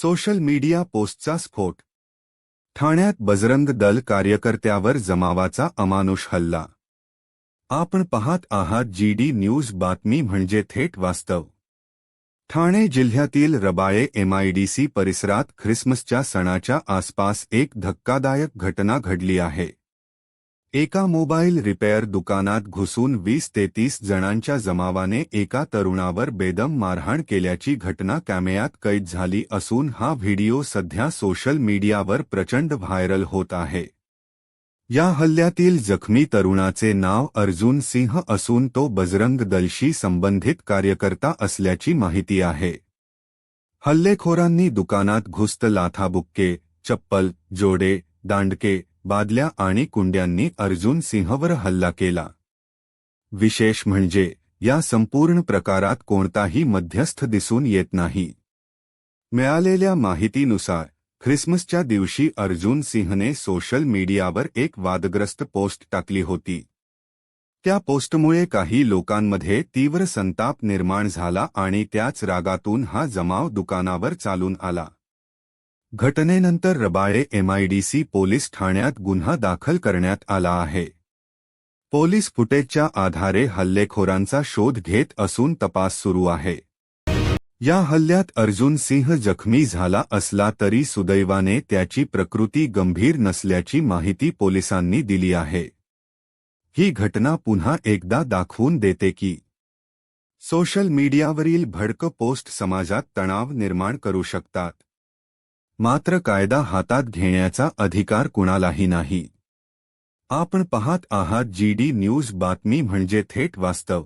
Social media पोस्टचा स्फोट. ठाण्यात बजरंग दल कार्यकर्त्यावर जमावाचा अमानुष हल्ला. आपण पाहत आहात GD न्यूज, बातमी म्हणजे थेट वास्तव. ठाणे जिल्ह्यातील रबाळे MIDC परिसरात ख्रिसमसच्या सणाच्या आसपास एक धक्कादायक घटना घडली आहे. एका मोबाईल रिपेअर दुकानात घुसून 20 ते 30 जणांच्या जमावाने एका तरुणावर बेदम मारहाण केल्याची घटना कॅमेऱ्यात कैद झाली असून हा व्हिडिओ सध्या सोशल मीडियावर प्रचंड व्हायरल होत आहे. या हल्ल्यातील जखमी तरुणाचे नाव अर्जुन सिंह असून तो बजरंग दलशी संबंधित कार्यकर्ता असल्याची माहिती आहे. हल्लेखोरांनी दुकानात घुसत लाथाबुक्के, चप्पल, जोडे, दांडके, बादल्या आणि कुंड्यांनी अर्जुन सिंहवर हल्ला केला. विशेष म्हणजे या संपूर्ण प्रकारात कोणताही मध्यस्थ दिसून येत नाही. मिळालेल्या माहितीनुसार ख्रिसमसच्या दिवशी अर्जुन सिंहने सोशल मीडियावर एक वादग्रस्त पोस्ट टाकली होती. त्या पोस्टमुळे काही लोकांमध्ये तीव्र संताप निर्माण झाला आणि त्याच रागातून हा जमाव दुकानावर चालून आला. घटनेनंतर रबाळे MIDC पोलीस ठाण्यात गुन्हा दाखल करण्यात आला आहे. पोलीस फुटेजच्या आधारे हल्लेखोरांचा शोध घेत असून तपास सुरू आहे. या हल्ल्यात अर्जुन सिंह जखमी झाला असला तरी सुदैवाने त्याची प्रकृती गंभीर नसल्याची माहिती पोलिसांनी दिली आहे. ही घटना पुन्हा एकदा दाखवून देते की सोशल मीडियावरील भडक पोस्ट समाजात तणाव निर्माण करू शकतात. मात्र कायदा हातात घेण्याचा अधिकार कुणालाही नाही. आपण पाहत आहात GD न्यूज, बातमी म्हणजे थेट वास्तव.